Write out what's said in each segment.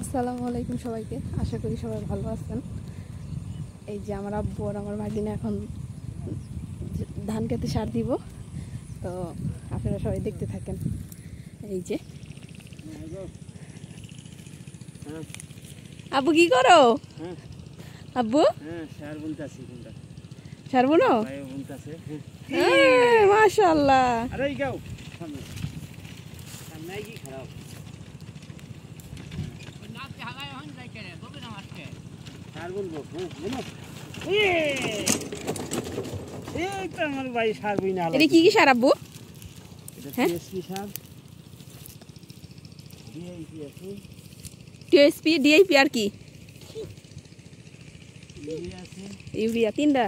আসসালামু আলাইকুম সবাইকে। আশা করি সবাই ভালো আছেন। এই যে আমার আব্বু আর আমার ভাগিনা এখন ধান খেতে সার দিব, তো আপনারা সবাই দেখতে থাকেন। এই যে আব্বু কি করো? আব্বু সার বুনো? মাশাআল্লাহ। এটা কি কি সার আব্বু? টিএসপি, ডিআইপি আর কি? ইউরিয়া তিনটা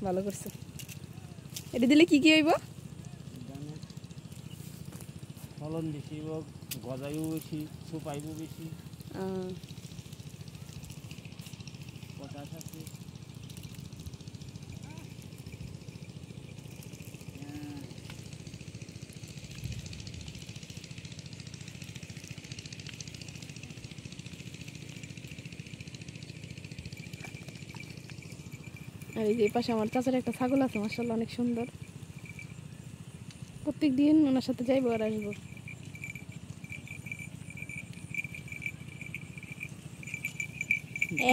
ভালো করছে। এটা দিলে কি কি হইব? ফলন বেশি হইব, গজাইও বেশি, সুপাইব বেশি, পটাশ আছে। আর এই যে পাশে আমার চাচার একটা ছাগল আছে, মাশাআল্লাহ অনেক সুন্দর। প্রত্যেক দিন ওনার সাথে যাইবো আর আসবো।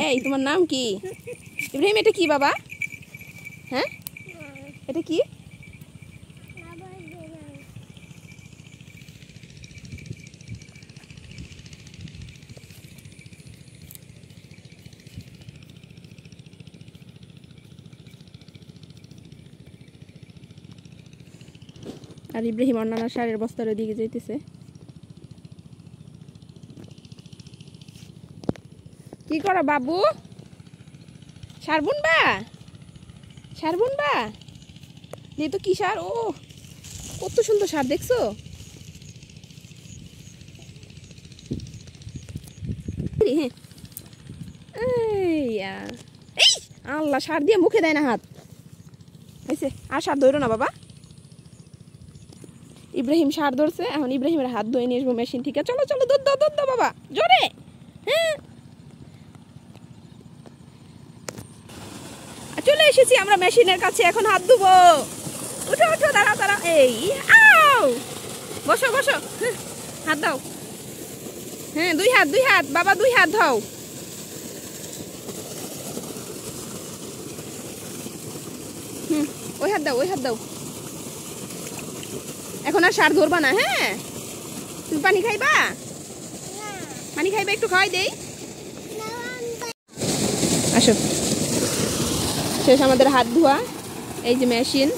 এই তোমার নাম কি? ইব্রাহিম, এটা কি বাবা? হ্যাঁ, এটা কি? আর ইব্রাহিম অন্যান্য সারের বস্তার দিকে যাইতেছে। কি করো বাবু? সার বুনবা? সার বুনবা? দিয়ে তো কি সার? ও কত সুন্দর সার, দেখছো? আল্লাহ, সার দিয়ে মুখে দেয় না হাত হয়েছে। আর সার ধরো না বাবা। ইব্রাহিম সার ধরছে, এখন ইব্রাহিমের হাত ধুয়ে নিয়ে আসবো মেশিন থেকে। চলো চলো, দুধ দাও, দুধ দাও বাবা, জোরে। হ্যাঁ, চলে এসেছি আমরা মেশিনের কাছে, এখন হাত ধুবো। উঠো উঠো, দাঁড়াও দাঁড়াও। এই আও, বসো বসো, হাত দাও। হ্যাঁ, দুই হাত, দুই হাত বাবা, দুই হাত দাও। ওই হাত দাও, ওই হাত দাও। এখন আর সার ধরবা না। হ্যাঁ, তুমি পানি খাইবা? পানি খাইবা? একটু খাওয়াই দেই, আসো। শেষ আমাদের হাত ধোয়া। এই যে মেশিন,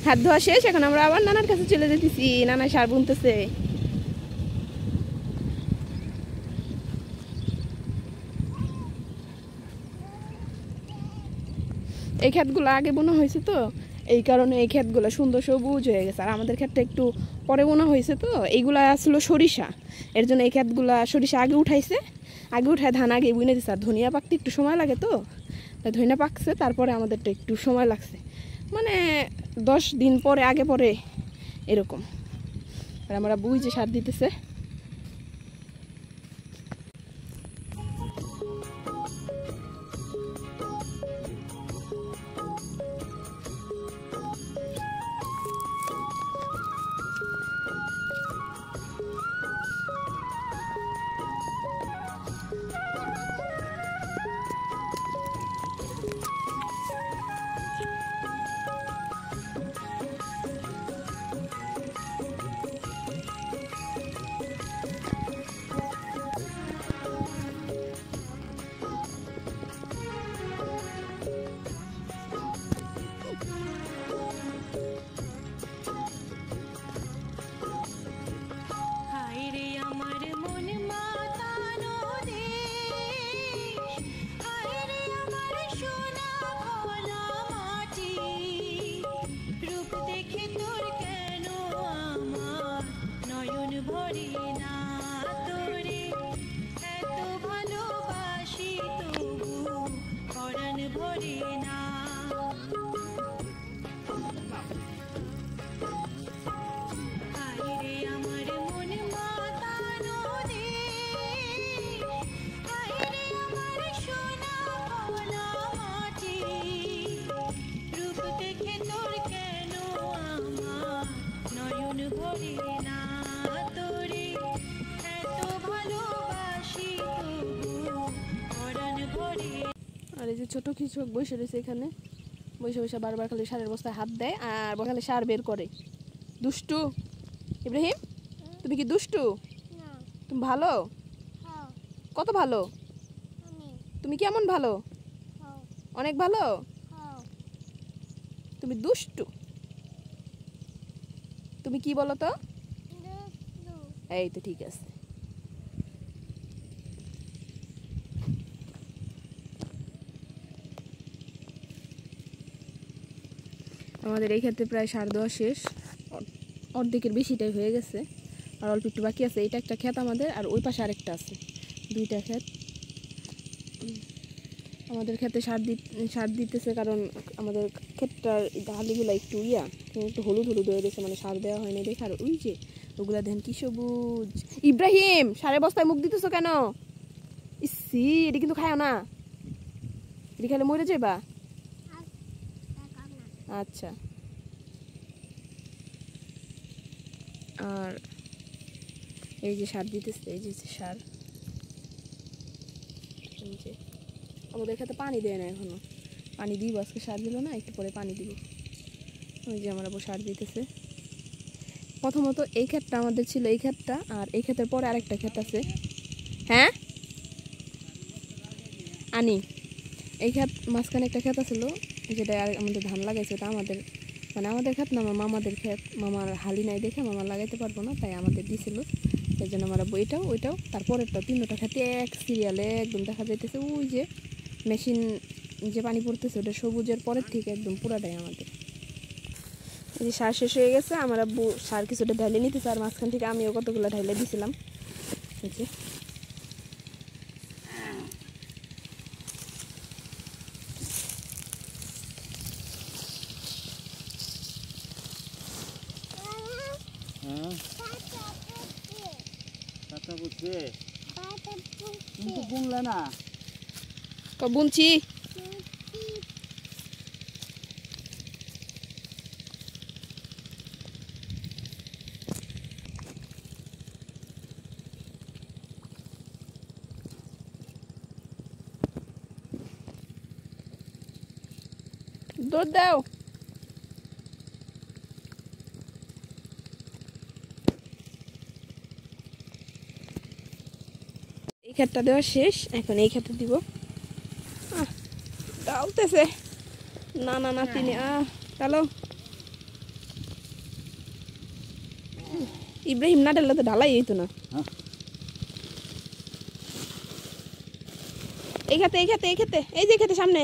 হাত ধোয়া শেষ। এখন আমরা আবার নানার কাছে চলে যেতেছি, নানা সার বুনতেছে। এই ক্ষেতগুলো আগে বোনা হয়েছে তো, এই কারণে এই ক্ষেতগুলো সুন্দর সবুজ হয়ে গেছে। আর আমাদের ক্ষেতটা একটু পরে বোনা হয়েছে তো, এইগুলা আসলো সরিষা, এর জন্য এই ক্ষেতগুলা সরিষা আগে উঠাইছে। আগে উঠায় ধান আগে বুনে দিচ্ছে। আর ধনিয়া পাকতে একটু সময় লাগে তো, তাই ধনিয়া পাকছে, তারপরে আমাদেরটা একটু সময় লাগছে, মানে 10 দিন পরে, আগে পরে এরকম। আর আমরা বুঝে যে সার দিতেছে। ভরে না তোরে এত ভালোবাসি তবু পরাণ ভরে। আর এই যে ছোট কৃষক বসে রয়েছে এখানে, বসে বসে বারবার খালি সারের বস্তায় হাত দেয় আর খালি সার বের করে। দুষ্টু ইব্রাহিম, তুমি কি দুষ্টু? তুমি ভালো? কত ভালো? তুমি কেমন ভালো? অনেক ভালো? তুমি দুষ্টু। তুমি কি বলো তো? এই তো ঠিক আছে। আমাদের এই ক্ষেত্রে প্রায় সার দেওয়া শেষ, অর্ধেকের বেশিটাই হয়ে গেছে, আর অল্প একটু বাকি আছে। এটা একটা ক্ষেত আমাদের, আর ওই পাশে আরেকটা আছে, দুইটা ক্ষেত। আমাদের ক্ষেতে সার দিতেছে কারণ আমাদের ক্ষেতটার ঢালিগুলো একটু একটু হলুদ হলুদ হয়ে গেছে, মানে সার দেওয়া হয়নি দেখে। আর ওই যে ওগুলা দেখেন কি সবুজ। ইব্রাহিম, সারের বস্তায় মুখ দিতেছো কেন? ইসি, এটা কিন্তু খায় না, এটা খেলে মরে যাবা। আচ্ছা। আর এই যে সার দিতেছে, এই যে সার। আমাদের খেতে পানি দেয় না এখনো, পানি দিব আজকে, সার দিল না, একটু পরে পানি দিব। ওই যে আমার সার দিতেছে। প্রথমত এই ক্ষেতটা আমাদের ছিল, এই ক্ষেতটা, আর এই ক্ষেতের পরে আরেকটা ক্ষেত আছে। হ্যাঁ আনি, এই ক্ষেত মাঝখানে একটা ক্ষেত আছিল, যেটা আমাদের ধান লাগাইছে। ওটা আমাদের, মানে আমাদের ক্ষেত না, আমার মামাদের ক্ষেত। মামার হালি নাই দেখে মামা লাগাইতে পারবো না, তাই আমাদের দিছিল। এই জন্য আমরা ওইটাও ওইটাও তারপরেরটা তিনটা খেতে এক সিরিয়ালে একদম দেখা যাইতেছে। ওই যে মেশিন যে পানি পড়তেছে, ওটা সবুজের পরের থেকে একদম পুরাটাই আমাদের। এই যে সার শেষ হয়ে গেছে, আমরা সার কিছুটা ঢাইলে নিতেছে, আর মাঝখান থেকে আমিও কতগুলো ঢাইলে দিছিলাম। এই যে কিন্তু বুনলে না। বুনছি। দুধ দাও। এই ক্ষেতটা দেওয়া শেষ, এখন এই ক্ষেতে দিব। ডালতেছে না না না তিনি চলো। ইব্রাহিম না ডাললে তো ঢালাই হইতো না। এই খেতে এই খেতে এই খেতে, এই যে খেতে সামনে।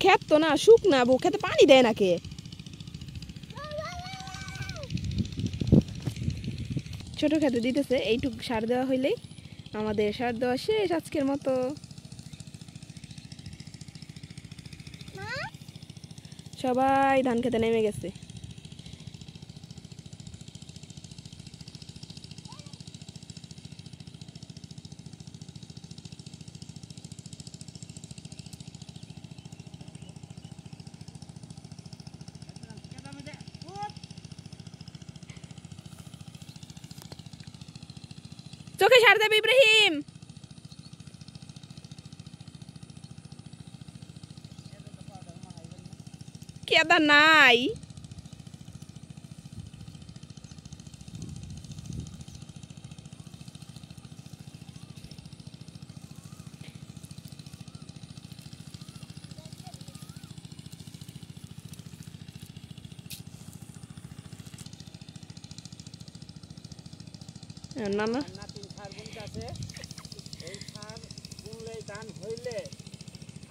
ক্ষেত তো না, শুক না বউ, খেতে পানি দেয় না কে? ছোট খেতে দিতেছে, এইটুক সার দেওয়া হইলেই আমাদের সার দেওয়া শেষ আজকের মতো। সবাই ধান খেতে নেমে গেছে। চোখে সার দেবে ইব্রাহিম। কেদা নাই। না না নাতিন সার বুনতেছে, এই সার বুনলে ধান হইলে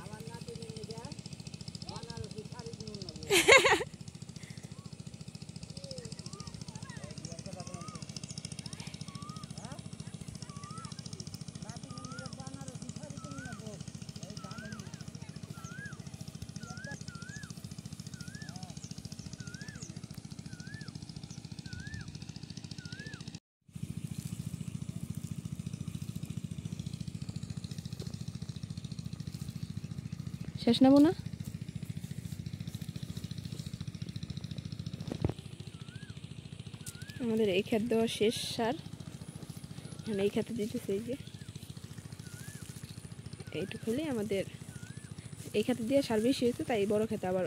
আমার নাতিনের নিগা বানারসি শাড়ি কিনুন না। শেষ নেবো না? আমাদের এই ক্ষেত দেওয়া শেষ সার, এই খেতে দিতেছে। এই যে এইটুকু হলে আমাদের এই খেতে দিয়ে সার বেশি হয়েছে, তাই বড় খেতে আবার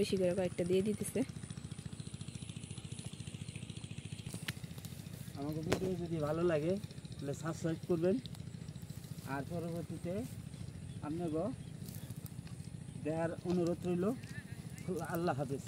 বেশি করে কয়েকটা দিয়ে দিতেছে। আমাকে ভিডিও যদি ভালো লাগে তাহলে সাবস্ক্রাইব করবেন, আর পরবর্তীতে আপনাকে দেখার অনুরোধ রইল। আল্লাহ হাফেজ।